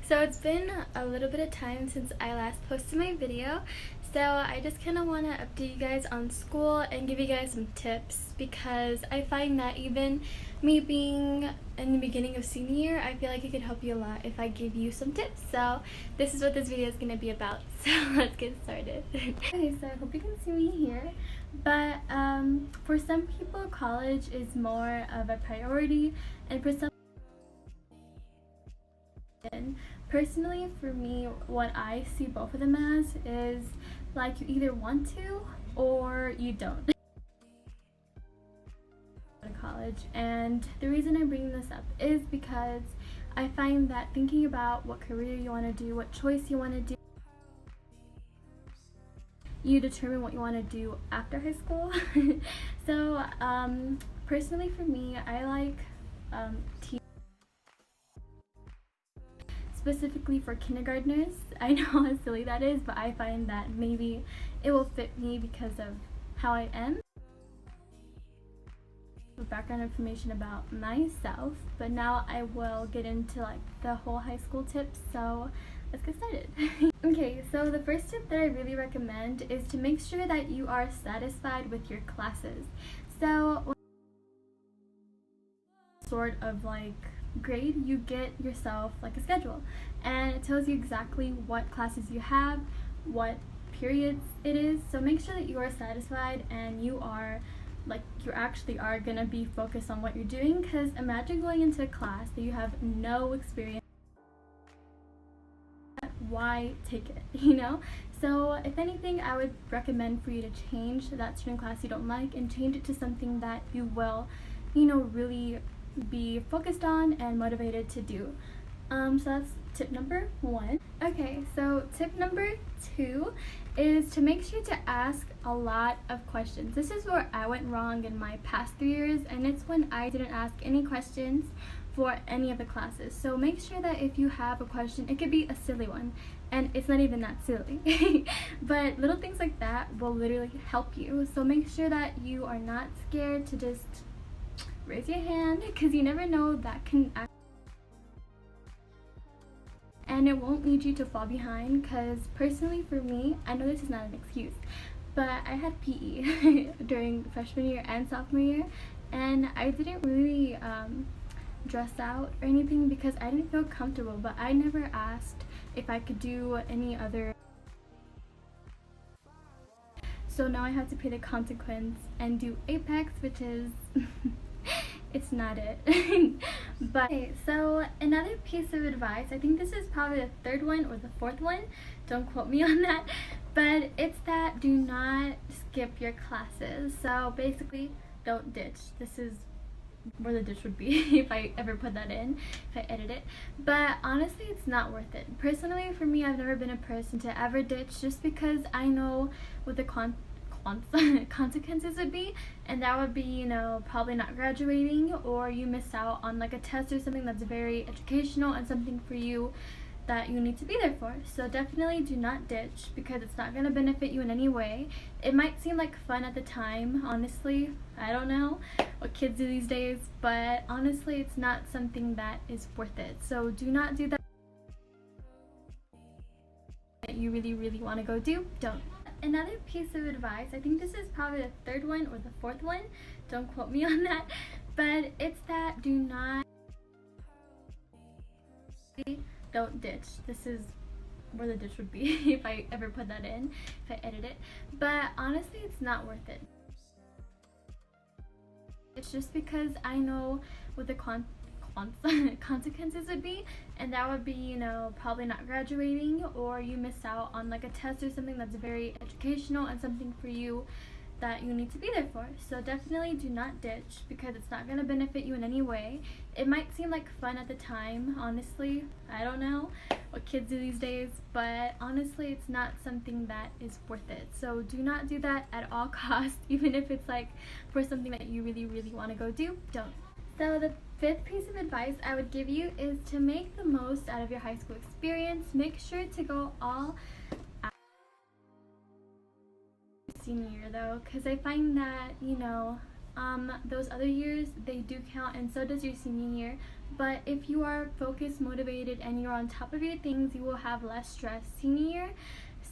So it's been a little bit of time since I last posted my video, so I just kind of want to update you guys on school and give you guys some tips, because I find that even me being in the beginning of senior year, I feel like it could help you a lot if I give you some tips. So this is what this video is going to be about, so let's get started. Okay, so I hope you can see me here, but for some people college is more of a priority, and for some, personally, for me, what I see both of them as is like you either want to or you don't go to college. And the reason I'm bringing this up is because I find that thinking about what career you want to do, what choice you want to do, you determine what you want to do after high school. So personally for me, I like specifically for kindergartners. I know how silly that is, but I find that maybe it will fit me because of how I am. Background information about myself, but now I will get into like the whole high school tips, so let's get started. Okay, so the first tip that I really recommend is to make sure that you are satisfied with your classes. So sort of like grade, you get yourself like a schedule, and it tells you exactly what classes you have, what periods it is. So make sure that you are satisfied and you are like, you actually are gonna be focused on what you're doing, because imagine going into a class that you have no experience. Why take it, you know? So if anything, I would recommend for you to change that student class you don't like and change it to something that you will, you know, really be focused on and motivated to do. So that's tip number 1. Okay, so tip number 2 is to make sure to ask a lot of questions. This is where I went wrong in my past 3 years, and it's when I didn't ask any questions for any of the classes. So make sure that if you have a question, it could be a silly one, and it's not even that silly, but little things like that will literally help you. So make sure that you are not scared to just raise your hand, because you never know, that can act, and it won't lead you to fall behind. Because personally for me, I know this is not an excuse, but I had PE during freshman year and sophomore year, and I didn't really dress out or anything because I didn't feel comfortable, but I never asked if I could do any other. So now I have to pay the consequence and do Apex, which is it's not it. But okay, so another piece of advice, I think this is probably the 3rd one or the 4th one, don't quote me on that, but it's that do not skip your classes. So basically, don't ditch. This is where the ditch would be if I ever put that in, if I edit it. But honestly, it's not worth it. Personally, for me, I've never been a person to ever ditch, just because I know what the consequences would be, and that would be, you know, probably not graduating, or you miss out on like a test or something that's very educational and something for you that you need to be there for. So definitely do not ditch, because it's not going to benefit you in any way. It might seem like fun at the time, honestly. I don't know what kids do these days, but honestly, it's not something that is worth it. So do not do that you really want to go do. Don't. Another piece of advice, I think this is probably the 3rd one or the 4th one, don't quote me on that, but it's that do not don't ditch. This is where the ditch would be if I ever put that in, if I edit it. But honestly, it's not worth it. It's just because I know what the consequences would be, and that would be, you know, probably not graduating, or you miss out on like a test or something that's very educational and something for you that you need to be there for. So definitely do not ditch, because it's not going to benefit you in any way. It might seem like fun at the time, honestly. I don't know what kids do these days, but honestly, it's not something that is worth it. So do not do that at all costs, even if it's like for something that you really want to go do. Don't. So the 5th piece of advice I would give you is to make the most out of your high school experience. Make sure to go all out senior year though, because I find that, you know, those other years, they do count, and so does your senior year. But if you are focused, motivated, and you're on top of your things, you will have less stress senior year.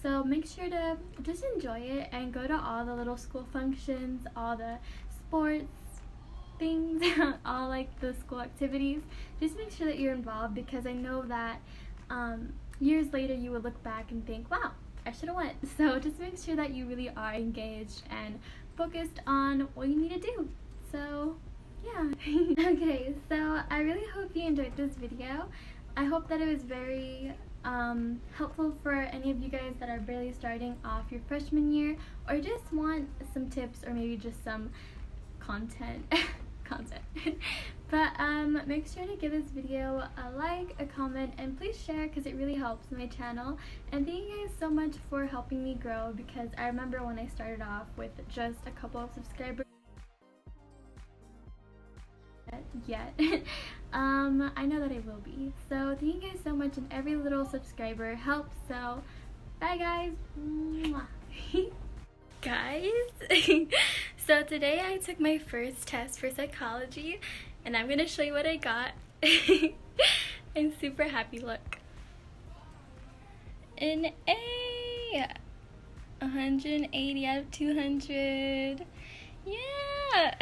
So make sure to just enjoy it and go to all the little school functions, all the sports things, all like the school activities. Just make sure that you're involved, because I know that years later you will look back and think, wow, I should have went. So just make sure that you really are engaged and focused on what you need to do. So yeah. Okay, so I really hope you enjoyed this video. I hope that it was very helpful for any of you guys that are barely starting off your freshman year, or just want some tips, or maybe just some content. But make sure to give this video a like, a comment, and please share, because it really helps my channel. And thank you guys so much for helping me grow, because I remember when I started off with just a couple of subscribers yet. I know that I will be. So thank you guys so much, and every little subscriber helps. So bye guys. Mwah. Guys, so today I took my first test for psychology, and I'm gonna show you what I got. I'm super happy. Look, an A, 180 out of 200. Yeah.